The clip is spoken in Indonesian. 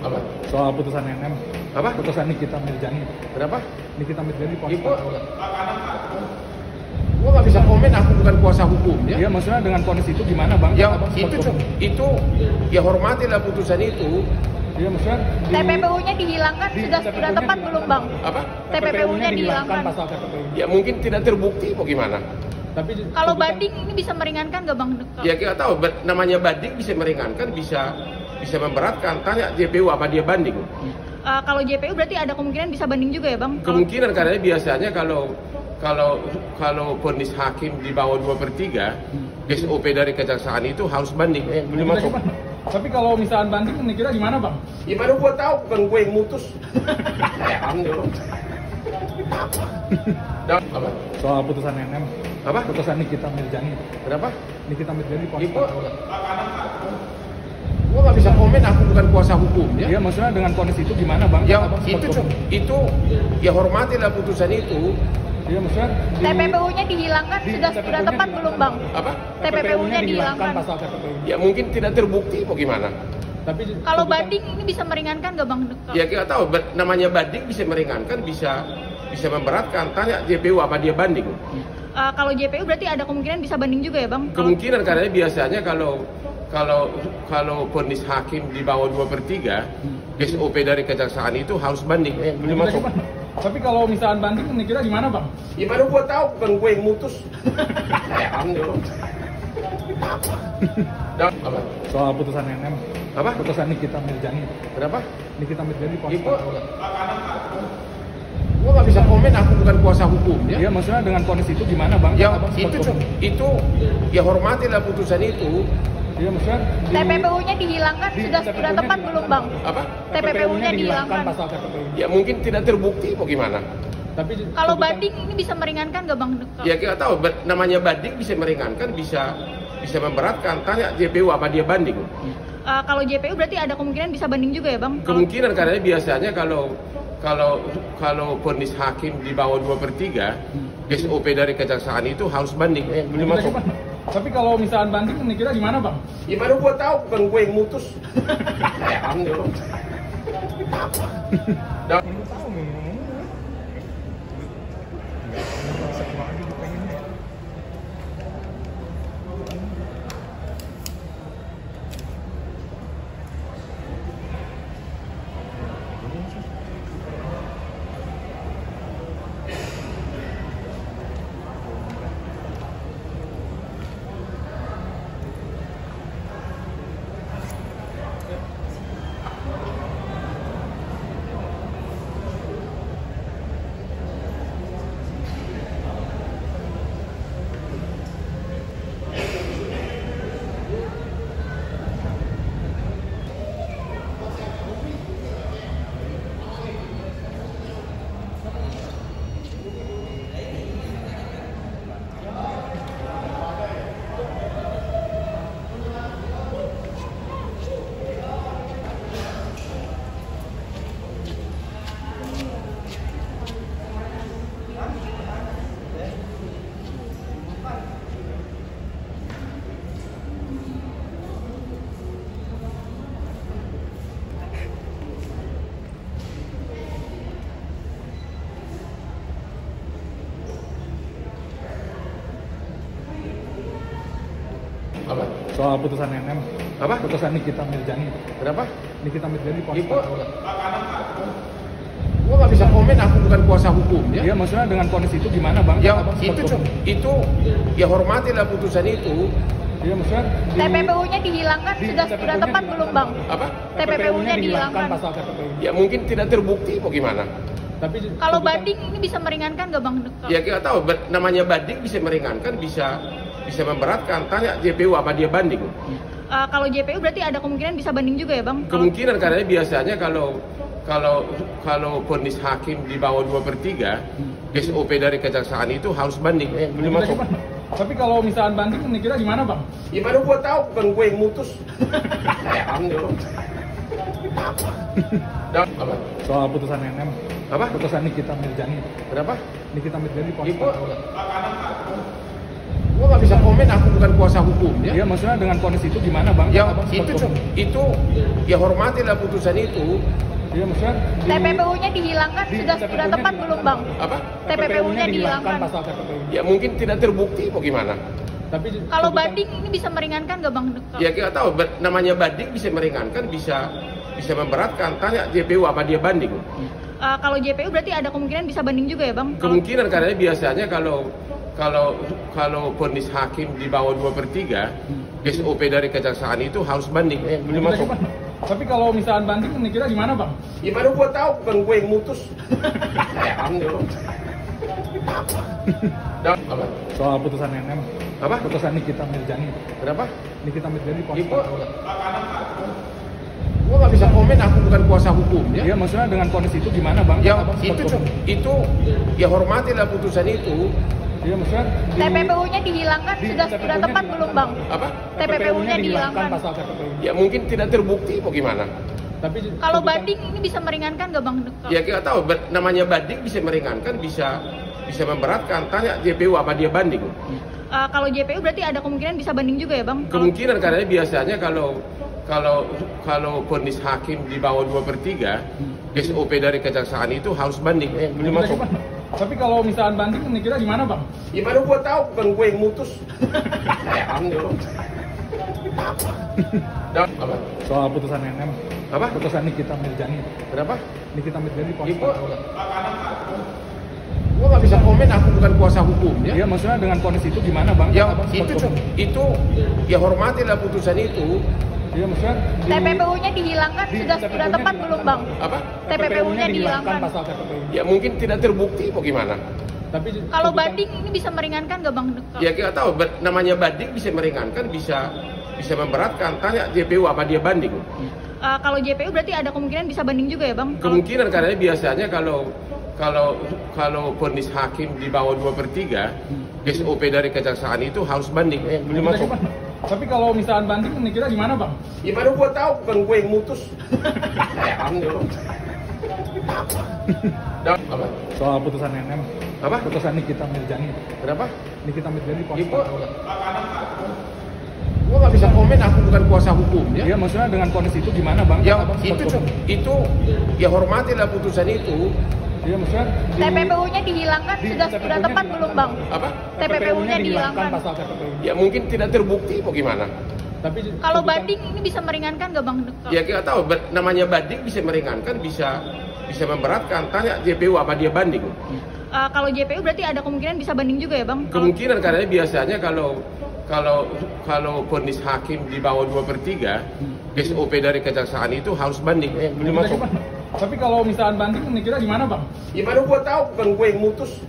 Apa? Soal putusan NM. Apa? Putusan Nikita Mirzani. Kenapa? Nikita Mirzani Itu gua nggak bisa komen, aku bukan kuasa hukum ya. Iya, maksudnya dengan vonis itu gimana, Bang? Ya Abang itu ya hormatilah putusan itu. Iya, maksudnya TPPU-nya dihilangkan sudah tepat belum, Bang? Apa? TPPU-nya dihilangkan. pasal TPPU. Ya mungkin tidak terbukti mau gimana. Tapi Kalau banding ini bisa meringankan nggak, Bang? Ya kita tahu namanya banding bisa meringankan, bisa memberatkan. Tanya JPU apa dia banding. Kalau JPU berarti ada kemungkinan bisa banding juga ya, Bang? Kemungkinan karena biasanya kalau vonis hakim di bawah 2/3, SOP dari kejaksaan itu harus banding. Belum masuk. Tapi kalau misalkan banding, kira gimana, Bang? Gimana gua tahu, bukan gue yang mutus. Apa? Soal putusan NM. Apa? Putusan Nikita Mirzani. Kenapa? Nikita Mirzani Itu gua nggak bisa komen, aku bukan kuasa hukum ya. Iya, maksudnya dengan vonis itu gimana, Bang? Ya Abang itu ya hormatilah putusan itu. Iya, maksudnya TPPU-nya dihilangkan sudah tepat belum, Bang? Apa? TPPU-nya dihilangkan. pasal TPPU. Ya mungkin tidak terbukti mau gimana. Tapi Kalau banding ini bisa meringankan nggak, Bang? Ya kita tahu namanya banding bisa meringankan, bisa memberatkan. Tanya JPU apa dia banding. Kalau JPU berarti ada kemungkinan bisa banding juga ya, Bang? Kemungkinan karena biasanya kalau vonis hakim di bawah 2/3, SOP dari kejaksaan itu harus banding. Belum masuk. Tapi kalau misalkan banding, kira gimana, Bang? Gimana gua tahu, bukan gue yang mutus. Apa? Soal putusan NM. Apa? Putusan Nikita Mirzani. Kenapa? Nikita Mirzani Itu gua nggak bisa komen, aku bukan kuasa hukum ya. Iya, maksudnya dengan vonis itu gimana, Bang? Ya Abang itu ya hormatilah putusan itu. Iya, maksudnya TPPU-nya dihilangkan sudah tepat belum, Bang? Apa? TPPU-nya dihilangkan. pasal TPPU. Ya mungkin tidak terbukti mau gimana. Tapi Kalau banding ini bisa meringankan nggak, Bang? Ya kita tahu namanya banding bisa meringankan, bisa memberatkan. Tanya JPU apa dia banding. Kalau JPU berarti ada kemungkinan bisa banding juga ya, Bang? Kemungkinan karena biasanya kalau vonis hakim di bawah 2/3, SOP dari kejaksaan itu harus banding. Belum masuk. Tapi kalau misalkan banding, kira gimana, Bang? Gimana gua tahu, bukan gue yang mutus. Apa? Soal putusan NM. Apa? Putusan Nikita Mirzani. Kenapa? Nikita Mirzani Itu gua nggak bisa komen, aku bukan kuasa hukum ya. Iya, maksudnya dengan vonis itu gimana, Bang? Ya Abang itu ya hormatilah putusan itu. Iya, maksudnya TPPU-nya dihilangkan sudah tepat belum, Bang? Apa? TPPU-nya dihilangkan. pasal TPPU. Ya mungkin tidak terbukti mau gimana. Tapi Kalau banding ini bisa meringankan nggak, Bang? Ya kita tahu namanya banding bisa meringankan, bisa memberatkan. Tanya JPU apa dia banding. Kalau JPU berarti ada kemungkinan bisa banding juga ya, Bang? Kemungkinan karena biasanya kalau vonis hakim di bawah 2/3, SOP dari kejaksaan itu harus banding. Belum masuk. Tapi kalau misalkan banding, kira gimana, Bang? Gimana gua tahu, bukan gue yang mutus. Apa? Soal putusan NM. Apa? Putusan Nikita Mirzani. Kenapa? Nikita Mirzani Itu Gua nggak bisa komen, aku bukan kuasa hukum ya. Iya, maksudnya dengan kondisi itu gimana bang? Ya Abang sempat itu ya hormatilah putusan itu. Iya, maksudnya TPPU-nya dihilangkan sudah tepat belum bang? Apa? TPPU-nya dihilangkan. pasal TPPU. Ya mungkin tidak terbukti, mau gimana? Tapi Kalau banding ini bisa meringankan nggak bang? Ya kita tahu, namanya banding bisa meringankan, bisa memberatkan. Tanya JPU apa dia banding? Kalau JPU berarti ada kemungkinan bisa banding juga ya bang? Kemungkinan, karena biasanya kalau vonis hakim di bawah 2/3, SOP dari kejaksaan itu harus banding. Belum masuk. Tapi kalau misalkan banding, kira gimana bang? Gimana gua tahu, bukan gue yang mutus. Alhamdulillah. Apa? Soal putusan NM. Apa? Putusan Nikita Mirjani. Kenapa? Nikita Mirjani Ibu, gua nggak bisa komen, aku bukan kuasa hukum ya. Iya, maksudnya dengan kondisi itu gimana bang? Ya Abang sempat itu ya hormatilah putusan itu. Iya, maksudnya TPPU-nya dihilangkan sudah tepat belum bang? Apa? TPPU-nya dihilangkan. pasal TPPU. Ya mungkin tidak terbukti, mau gimana? Tapi Kalau banding ini bisa meringankan nggak bang? Ya kita tahu, namanya banding bisa meringankan, bisa memberatkan. Tanya JPU apa dia banding? Kalau JPU berarti ada kemungkinan bisa banding juga ya bang? Kemungkinan, karena biasanya kalau vonis hakim di bawah 2/3, SOP dari kejaksaan itu harus banding. Belum masuk. Tapi kalau misalkan banding, kira gimana bang? Gimana gua tahu, bukan gue yang mutus. Alhamdulillah. Apa? Soal putusan NM. Apa? Putusan Nikita Mirjani. Kenapa? Nikita Mirjani. Ibu, gua nggak bisa komen, aku bukan kuasa hukum ya. Iya, maksudnya dengan kondisi itu gimana bang? Ya Abang sempat itu ya hormatilah putusan itu. Iya, maksudnya TPPU-nya dihilangkan sudah tepat belum bang? Apa? TPPU-nya dihilangkan. pasal TPPU. Ya mungkin tidak terbukti, mau gimana? Tapi Kalau banding ini bisa meringankan nggak bang? Ya kita tahu, namanya banding bisa meringankan, bisa memberatkan. Tanya JPU apa dia banding? Kalau JPU berarti ada kemungkinan bisa banding juga ya bang? Kemungkinan, karena biasanya kalau vonis hakim di bawah 2/3, SOP dari kejaksaan itu harus banding. Belum masuk. Tapi kalau misalkan banding, kira gimana bang? Gimana gua tahu, bukan gue yang mutus. Alhamdulillah. Apa? Soal putusan NM. Apa? Putusan Nikita Mirjani. Kenapa? Nikita Mirjani. Ibu, gua nggak bisa komen, aku bukan kuasa hukum ya. Iya, maksudnya dengan kondisi itu gimana bang? Ya Abang sempat itu ya hormatilah putusan itu. Iya, maksudnya TPPU-nya dihilangkan sudah tepat belum bang? Apa? TPPU-nya dihilangkan. pasal TPPU. Ya mungkin tidak terbukti, mau gimana? Tapi Kalau banding ini bisa meringankan nggak bang? Ya kita tahu, namanya banding bisa meringankan, bisa memberatkan. Tanya JPU apa dia banding? Kalau JPU berarti ada kemungkinan bisa banding juga ya bang? Kemungkinan, karena biasanya kalau vonis hakim di bawah 2/3, SOP dari kejaksaan itu harus banding. Belum masuk. Tapi kalau misalkan banding, kira gimana bang? Gimana gua tahu, bukan gue yang mutus.